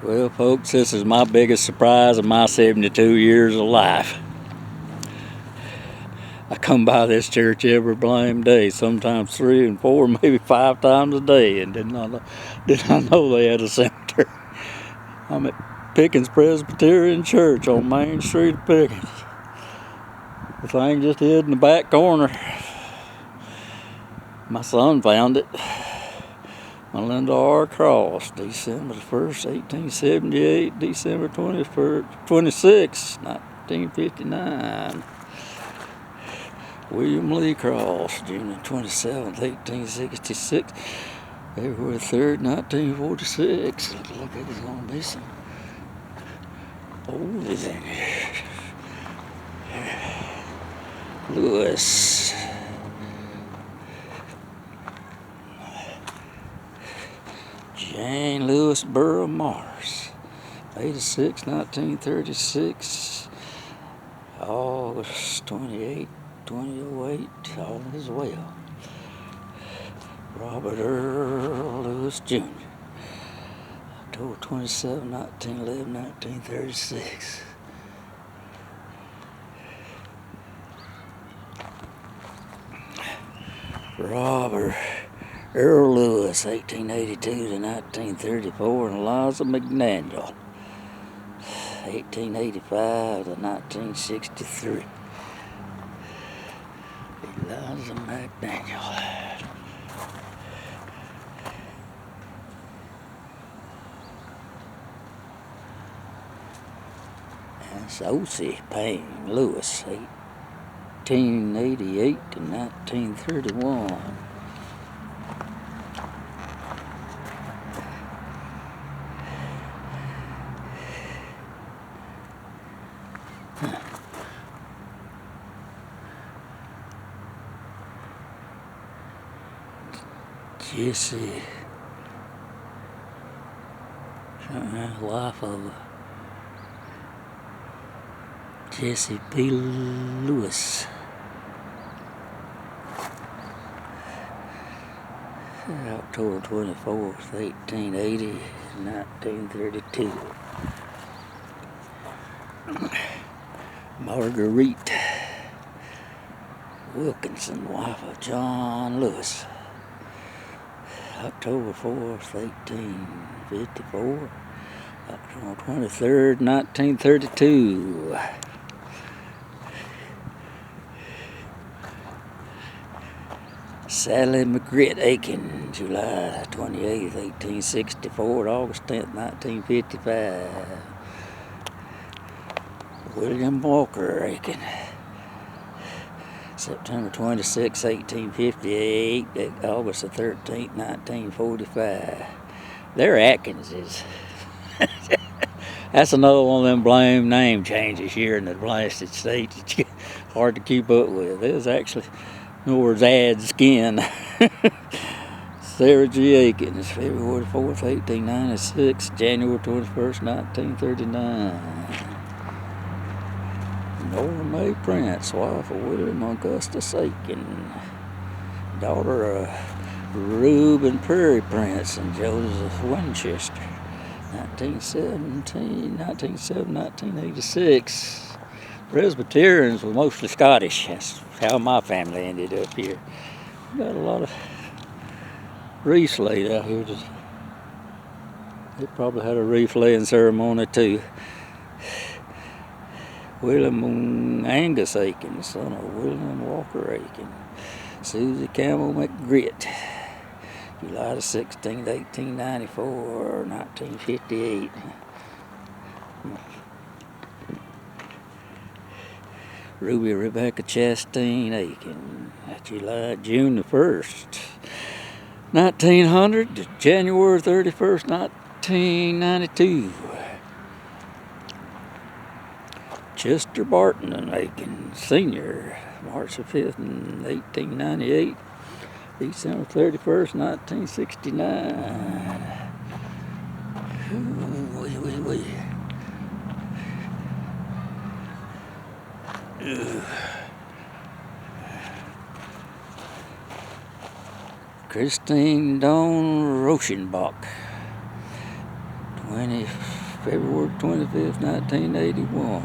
Well, folks, this is my biggest surprise of my 72 years of life. I come by this church every blame day, sometimes 3 and 4, maybe 5 times a day, and did not know they had a cemetery. I'm at Pickens Presbyterian Church on Main Street of Pickens. The thing just hid in the back corner. My son found it. Melinda R. Cross, December 1st, 1878, December 26th, 1959. William Lee Cross, June 27th, 1866, February 3rd, 1946. Look like there's going to be some oldies in here. Lewis. Jane Lewis Burrow Morris, May 6, 1936, August 28, 2008, all is well. Robert Earl Lewis Jr., October 27, 1911, 1936. Robert Earl Lewis, 1882 to 1934, and Eliza McDaniel, 1885 to 1963. Eliza McDaniel. And Sosie Payne Lewis, 1888 to 1931. Jesse, wife of Jesse P. Lewis. October 24th, 1880, 1932. Marguerite Wilkinson, wife of John Lewis. October 4th, 1854, October 23rd, 1932. Sally McGritt Aiken, July 28th, 1864, August 10th, 1955. William Walker Aiken, September 26, 1858, August the 13th, 1945. They're Atkinses. That's another one of them blame name changes here in the blasted States. It's hard to keep up with. It was actually Nora's Ad Skin. Sarah G. Aikens, February 4th, 1896, January 21st, 1939. Nora Mae Prince, wife of William Augustus Aiken, daughter of Reuben Prairie Prince and Joseph Winchester, 1986. Presbyterians were mostly Scottish. That's how my family ended up here. We got a lot of wreaths laid out here. They probably had a wreath laying ceremony too. William Angus Aiken, son of William Walker Aiken. Susie Campbell McGritt, July the 16th, 1894, 1958. Ruby Rebecca Chastain Aiken, June the 1st, 1900 to January 31st, 1992. Chester Barton and Aiken, Sr., March the 5th, 1898, December 31st, 1969. Christine Dawn Rochenbach, February 25th, 1981.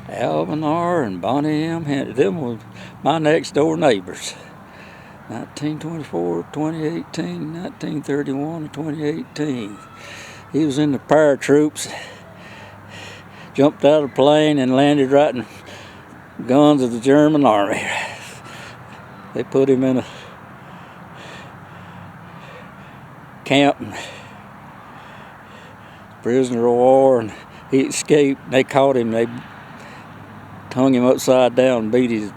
Alvin R. and Bonnie M. Henry. Them was my next door neighbors. 1924, 2018, 1931, and 2018. He was in the paratroops. Jumped out of the plane and landed right in the guns of the German army. They put him in a camp, and prisoner of war, and he escaped. They caught him. They hung him upside down and beat his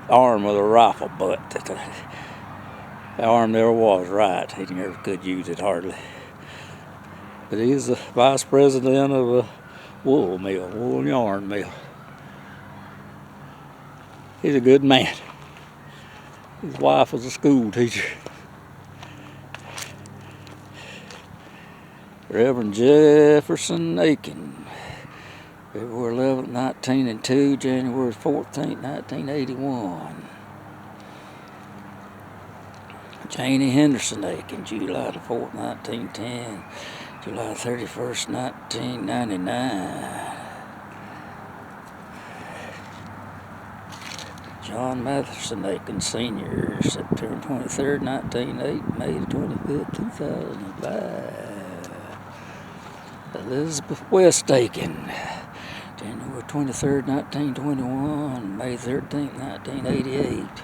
arm with a rifle butt. The arm never was right. He never could use it hardly. But he was the vice president of a wool mill, wool and yarn mill. He's a good man. His wife was a school teacher. Reverend Jefferson Aiken, February 11th, 1902, January 14th, 1981. Janie Henderson Aiken, July the 4th, 1910, July 31st, 1999. John Matherson Aiken, Sr., September 23rd, 1908, May 25th, 2005. Elizabeth West Aiken, January 23rd, 1921, May 13th, 1988.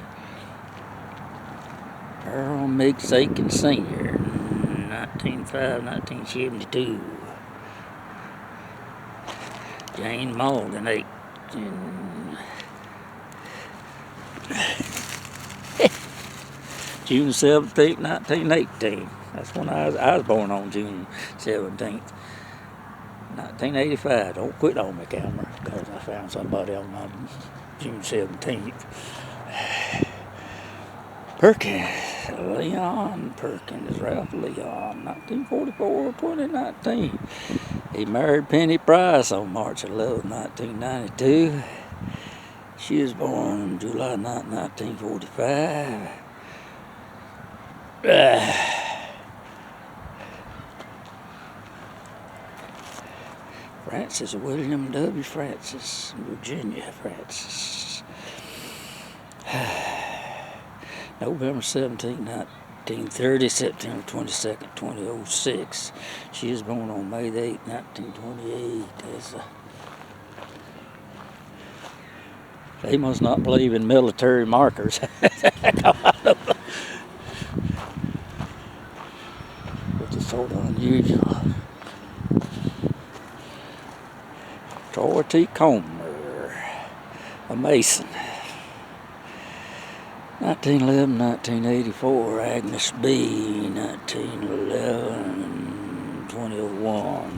Earl Meigs Aiken Sr., 1905-1972. Jane Malden Aiken, June 17th, 1918. That's when I was born on June 17th. 1985. Don't quit on me, camera, because I found somebody on my June 17th. Perkins, Leon Perkins, Ralph Leon, 1944-2019. He married Penny Price on March 11, 1992. She was born July 9, 1945. Francis William W. Francis, Virginia Francis. November 17, 1930, September 22nd, 2006. She was born on May 8, 1928. They must not believe in military markers. Which is sort of unusual. Troy T. Comer, a Mason. 1911-1984, Agnes B. 1911-2001.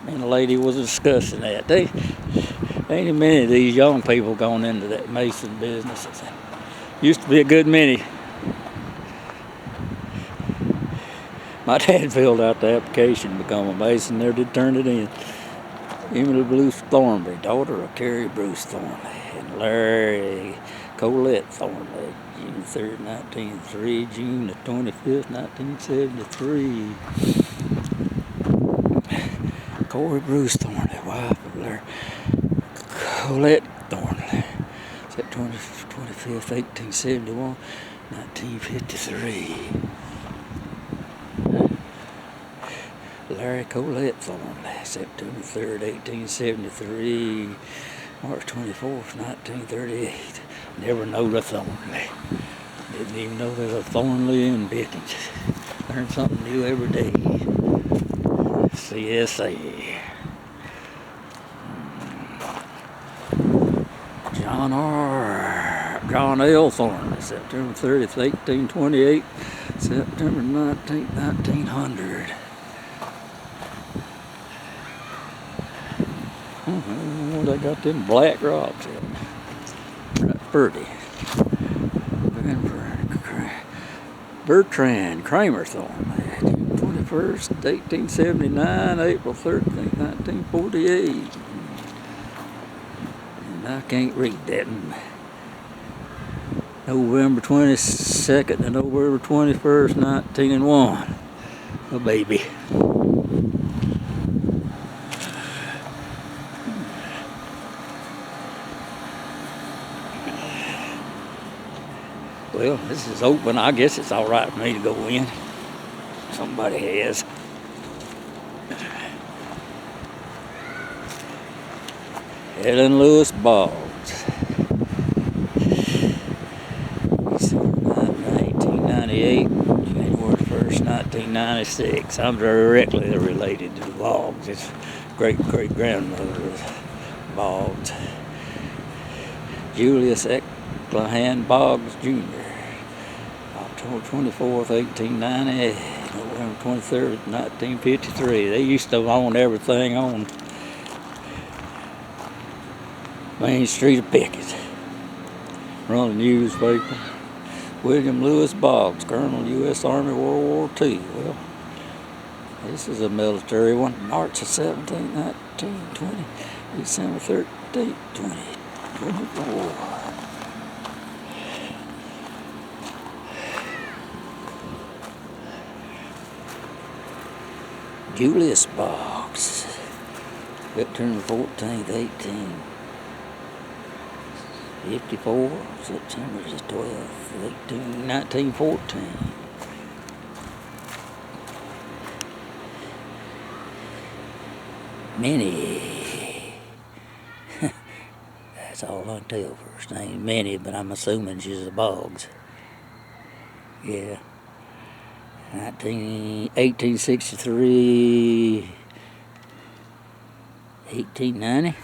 Me and the lady was discussing that. They ain't many of these young people going into that Mason business. Used to be a good many. My dad filled out the application to become a Mason, never did turn it in. Emily Bruce Thornley, daughter of Carrie Bruce Thornley, and Larry Colette Thornley, June 3rd, 1903, June the 25th, 1973. Corey Bruce Thornley, wife of Larry Colette Thornley, September 25th, 1871, 1953. Larry Colette Thornley, September 3rd, 1873, March 24th, 1938. Never knowed a Thornley. Didn't even know there was a Thornley in Pickens. Learn something new every day. CSA. John L. Thornley, September 30th, 1828, September 19th, 1900. They got them black rocks in. Right, Birdie. Bertrand Kramer Thornley, June 21st, 1879, April 13th, 1948. And I can't read that. November 22nd to November 21st, 1901. A baby. Well, this is open. I guess it's all right for me to go in. Somebody has. Helen Lewis Boggs. 1898, January 1st, 1996. I'm directly related to the Boggs. It's great-great-grandmother of Boggs. Julius Ecklehan Boggs, Jr. October 24th, 1890, November 23rd, 1953. They used to own everything on Main Street of Pickens. Run a newspaper. William Lewis Boggs, Colonel, U.S. Army, World War II. Well, this is a military one. March 17, 1920, December 13, 2024. Julius Boggs, September 14th, 1854, September 12th, 1914. Minnie. That's all I can tell first name. Minnie, but I'm assuming she's a Boggs. Yeah. 1863, 1890.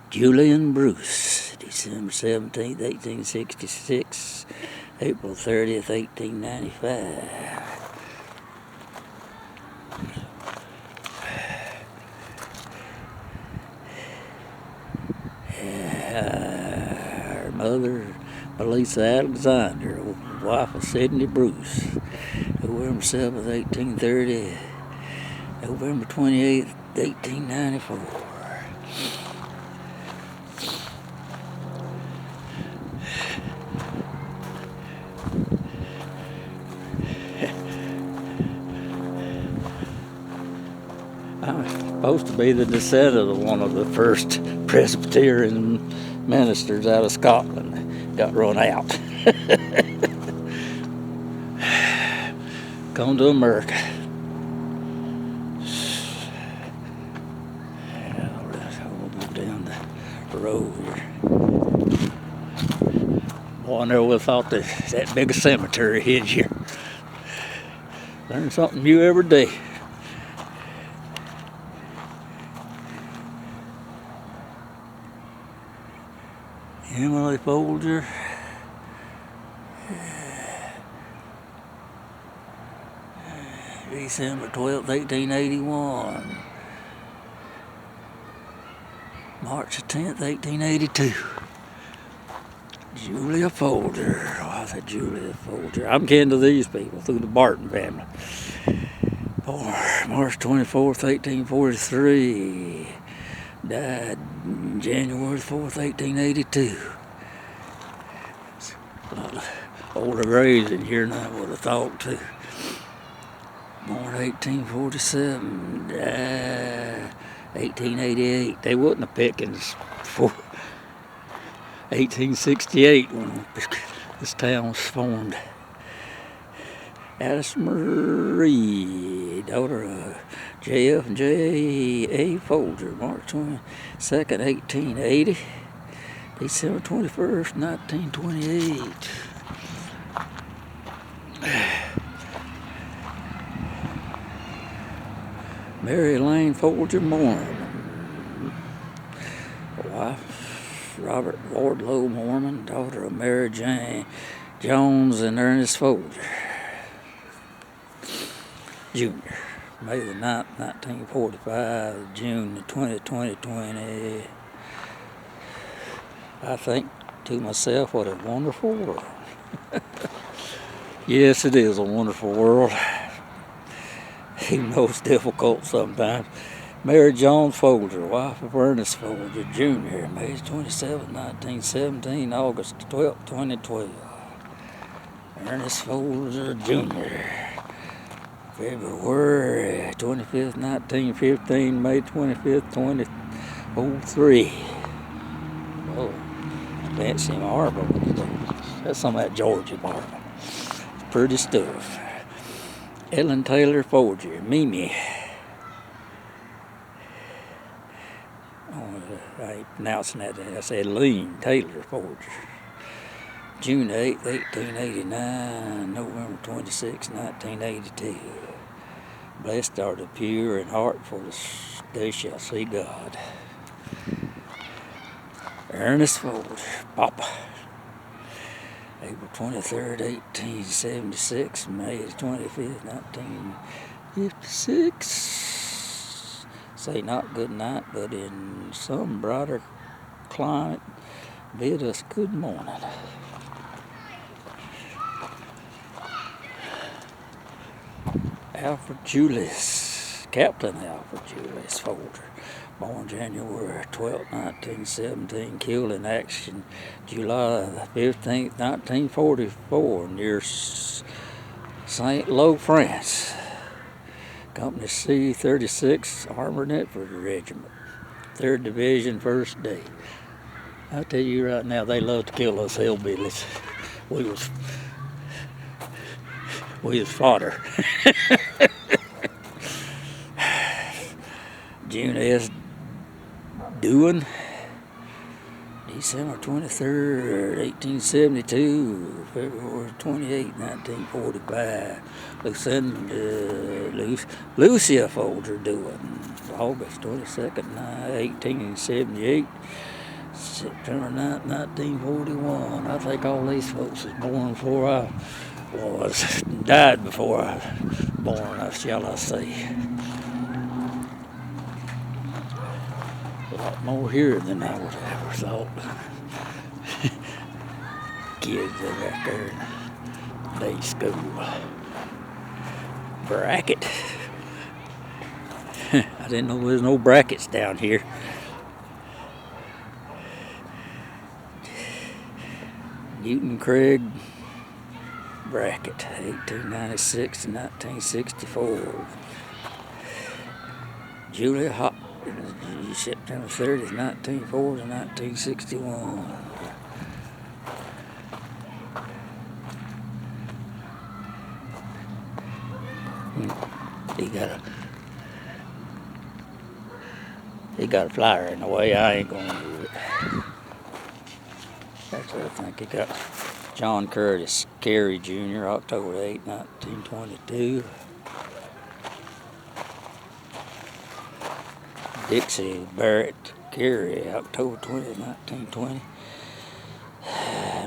Julian Bruce, December 17th, 1866, April 30th, 1895. Her mother, Melissa Alexander, wife of Sidney Bruce, November 7th, 1830, November 28th, 1894. I'm supposed to be the descendant of one of the first Presbyterian ministers out of Scotland. Got run out. Come to America. I'll move down the road here. Boy, I never would have thought that big a cemetery hid here. Learn something new every day. Emily Folger. December 12th, 1881. March 10th, 1882. Julia Folger. Oh, I said Julia Folger. I'm kin to these people through the Barton family. March 24th, 1843. Died January 4th, 1882. A lot of older graves in here than I would have thought too. Born 1847, died 1888. They wasn't a Pickens before 1868 when this town was formed. Alice Marie, daughter of J.F. and J.A. Folger, March 22nd, 1880, December 21st, 1928. Mary Lane Folger Mormon, wife Robert Wardlow Mormon, daughter of Mary Jane Jones and Ernest Folger, Jr. May the 9th, 1945, June the 20th, 2020. I think to myself, what a wonderful world. Yes, it is a wonderful world. Even though it's difficult sometimes. Mary Jones Folger, wife of Ernest Folger, Jr., May 27, 1917, August 12, 2012. Ernest Folger, Jr., February 25th, 1915, May 25th, 2003. Oh, fancy marble. That's some of that Georgia marble. It's pretty stuff. Ellen Taylor Folger, Mimi. I ain't pronouncing that. I said Lean Taylor Folger. June 8, 1889, November 26, 1982. Blessed are the pure in heart, for they shall see God. Ernest Folger, Papa. April 23rd, 1876, May 25th, 1956. Say not good night, but in some brighter climate, bid us good morning. Alfred Julius, Captain Alfred Julius Folger, born January 12, 1917, killed in action July 15, 1944, near St. Lo, France. Company C-36 Armored Infantry Regiment, 3rd Division, 1st Day. I tell you right now, they love to kill us hillbillies. We was fodder. June S. Dewin, December 23rd, 1872, February 28, 1945. Lucia Folger Dewin, August 22nd, 1878, September 9th, 1941. I think all these folks was born before I was, died before I was born, shall I say. A lot more here than I would have ever thought. Kids are back there in day school. Bracket. I didn't know there was no brackets down here. Newton Craig Bracket, 1896 to 1964. Julia Hop, September 30th, 1940 to 1961. He got a flyer in the way. I ain't gonna do it. That's what I think. He got John Curtis Carey Jr., October 8, 1922. Dixie Barrett Carey, October 20, 1920.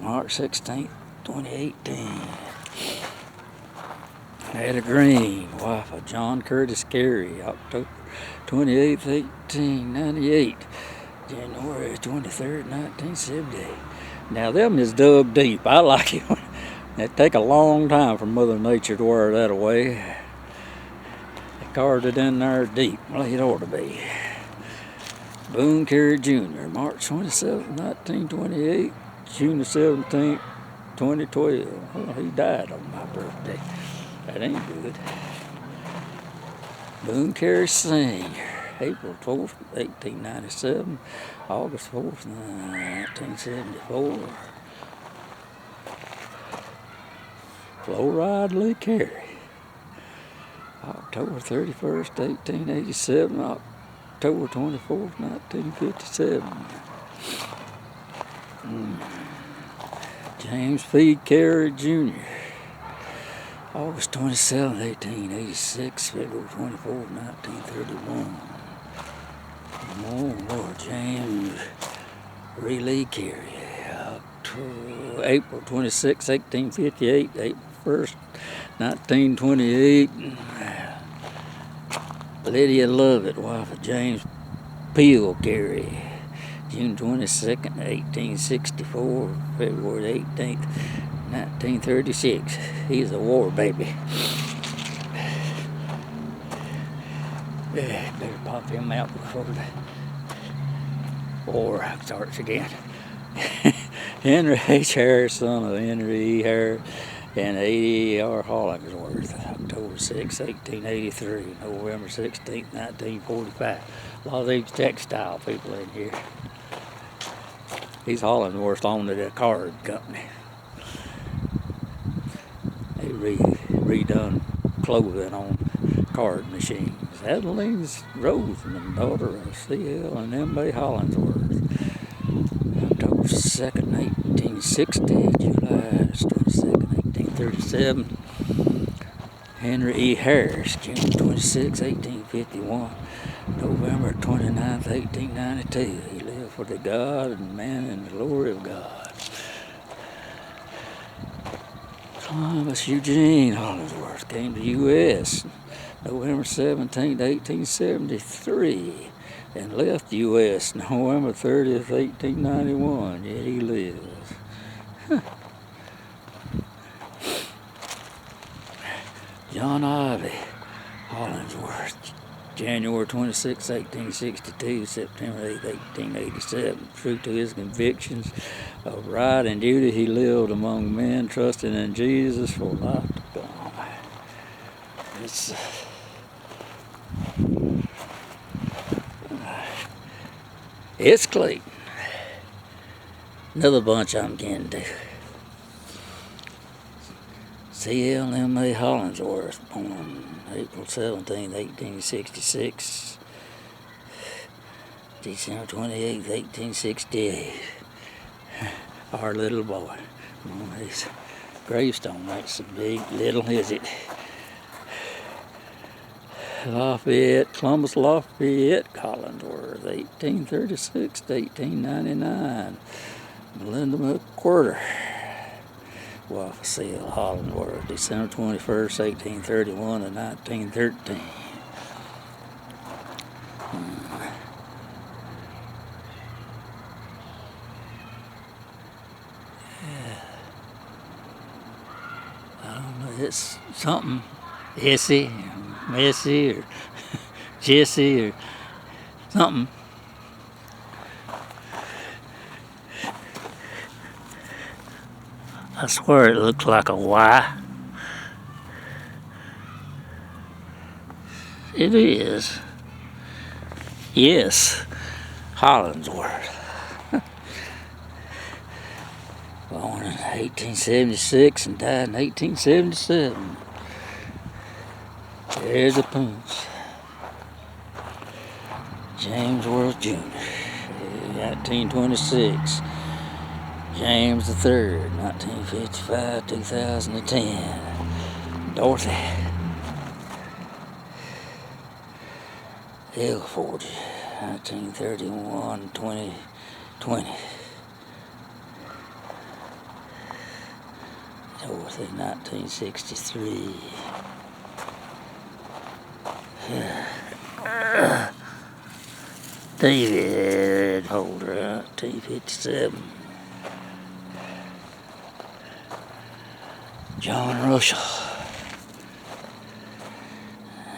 March 16, 2018. Ada Green, wife of John Curtis Carey, October 28, 1898. January 23rd, 1978. Now, them is dug deep. I like it. It take a long time for Mother Nature to wear that away. They carved it in there deep. Well, it ought to be. Boone Carey Jr., March 27, 1928, June 17, 2012. Well, he died on my birthday. That ain't good. Boone Carey Sr., April 12th, 1897, August 4th, 1974. Floride Lee Carey, October 31st, 1887, October 24th, 1957. James P. Carey Jr., August 27, 1886, February 24th, 1931. Oh, Lord, James Lee Carey, April 26, 1858, April 1st, 1928. Lydia Lovett, wife of James Peel Carey, June 22nd, 1864, February 18th, 1936. He's a war baby. Yeah, better pop him out before the war starts again. Henry H. Harris, son of Henry E. Harris and A.D.R. Hollingsworth, October 6, 1883, November 16, 1945. A lot of these textile people in here. These Hollingsworth owned a card company. They redone clothing on card machines. Adeline's Roseman, daughter of C.L. and M.A. Hollingsworth. October 2nd, 1860, July 22nd, 1837. Henry E. Harris, June 26, 1851, November 29th, 1892. He lived for the God and man and the glory of God. Thomas Eugene Hollingsworth came to U.S. November 17, 1873, and left U.S. November 30th, 1891, yet he lives. John Ivy Hollingsworth, January 26, 1862, September 8, 1887. True to his convictions of right and duty, he lived among men, trusting in Jesus for life to come. It's Clayton. Another bunch I'm getting to. C.L. M.A. Hollingsworth, born April 17, 1866, December 28, 1868. Our little boy. On his gravestone, that's a big little, is it? Lafayette, Columbus Lafayette Hollingsworth, 1836 to 1899. Melinda McWhirter. Waffle C.L. Hollingsworth, December 21st, 1831 to 1913. I don't know, it's something Essie, Messy, or Jesse, or something. I swear it looks like a Y. It is. Yes, Hollingsworth. Born in 1876 and died in 1877. There's a punch. James Worth Jr., 1926. James III, 1955, 2010. Dorothy Elford, 1931, 2020. Dorothy, 1963. David Holder, 1957. John Russell,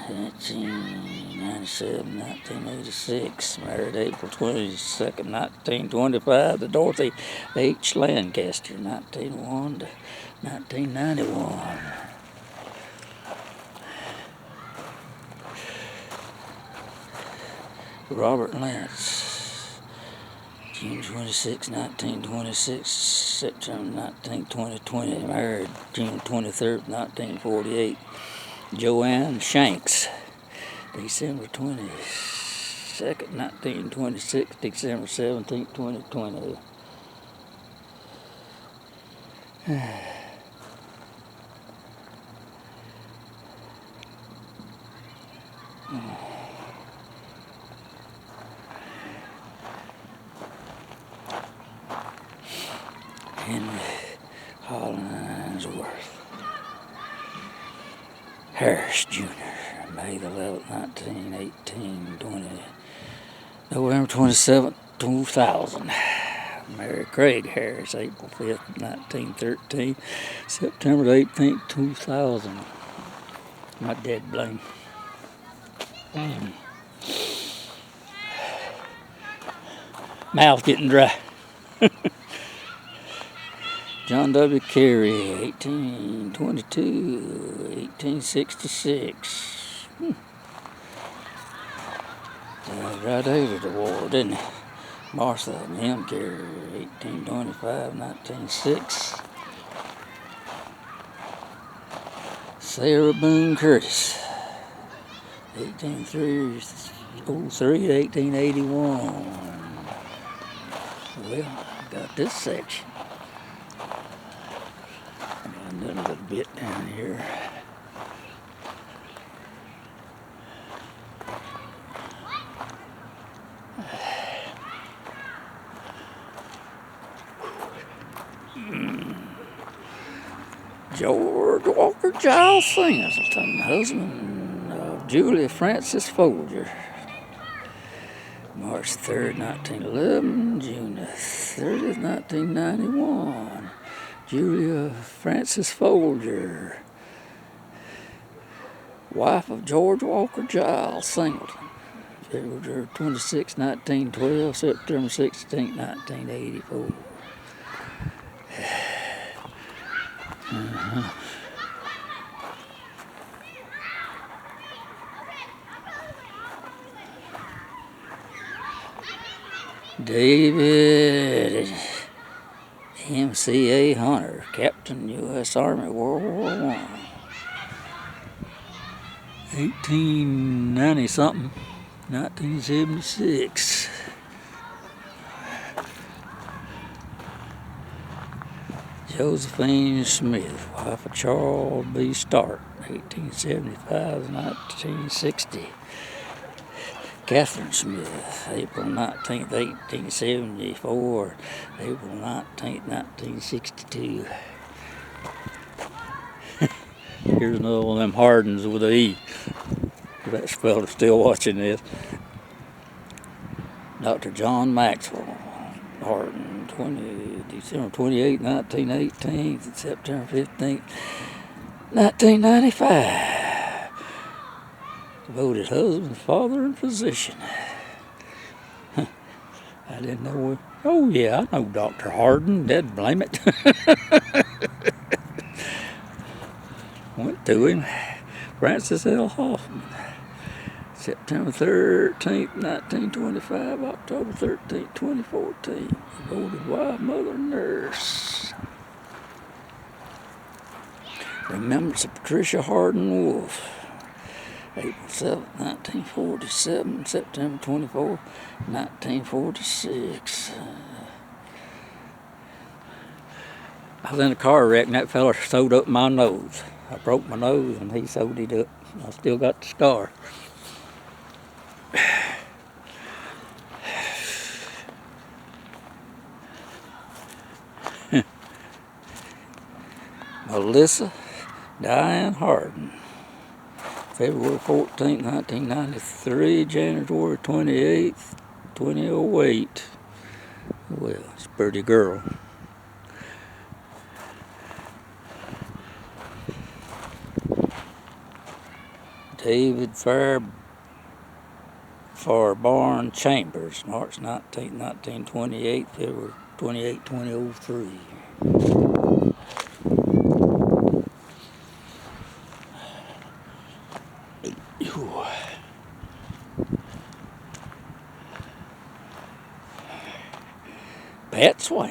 1897, 1986, married April 22nd, 1925 to Dorothy H. Lancaster, 1901 to 1991. Robert Lance, June 26, 1926, September 19, 2020, married June 23rd, 1948. Joanne Shanks, December 22nd, 1926, December 17, 2020. Henry Hollingsworth Harris Jr., May 11, 1918, 20, November 27, 2000. Mary Craig Harris, April 5th, 1913, September 18, 2000. My dead blame. Mouth getting dry. John W. Carey, 1822, 1866. Died right after the war, didn't he? Martha and him Carey, 1825, 1906. Sarah Boone Curtis, 1803 to 1881. Well, I got this section. And then a little bit down here. George Walker Giles Singleton, husband of Julia Frances Folger. March 3rd, 1911, June 30th, 1991. Julia Frances Folger, wife of George Walker Giles Singleton. February 26, 1912, September 16, 1984. David M.C.A. Hunter, Captain, U.S. Army, World War I. 1890-something, 1976. Josephine Smith, wife of Charles B. Stark, 1875 to 1960. Catherine Smith, April 19th, 1874, April 19th, 1962. Here's another one of them Hardens with an E. That fella's still watching this. Dr. John Maxwell, Harden, December 28, 1918, September 15, 1995. Devoted husband, father, and physician. I didn't know. Oh, yeah, I know Dr. Harden. Dad, blame it. Went to him. Francis L. Hoffman. September 13th, 1925, October 13th, 2014. Devoted wife, mother, nurse. Remembrance of Patricia Harden Wolf. April 7th, 1947, September 24th, 1946. I was in a car wreck and that fella sewed up my nose. I broke my nose and he sewed it up. I still got the scar. Melissa Diane Harden. February 14th, 1993, January 28th, 2008. Well, it's a pretty girl. David Farbarn Chambers, March 19th, 1928, February 28, 2003. Pat Swain.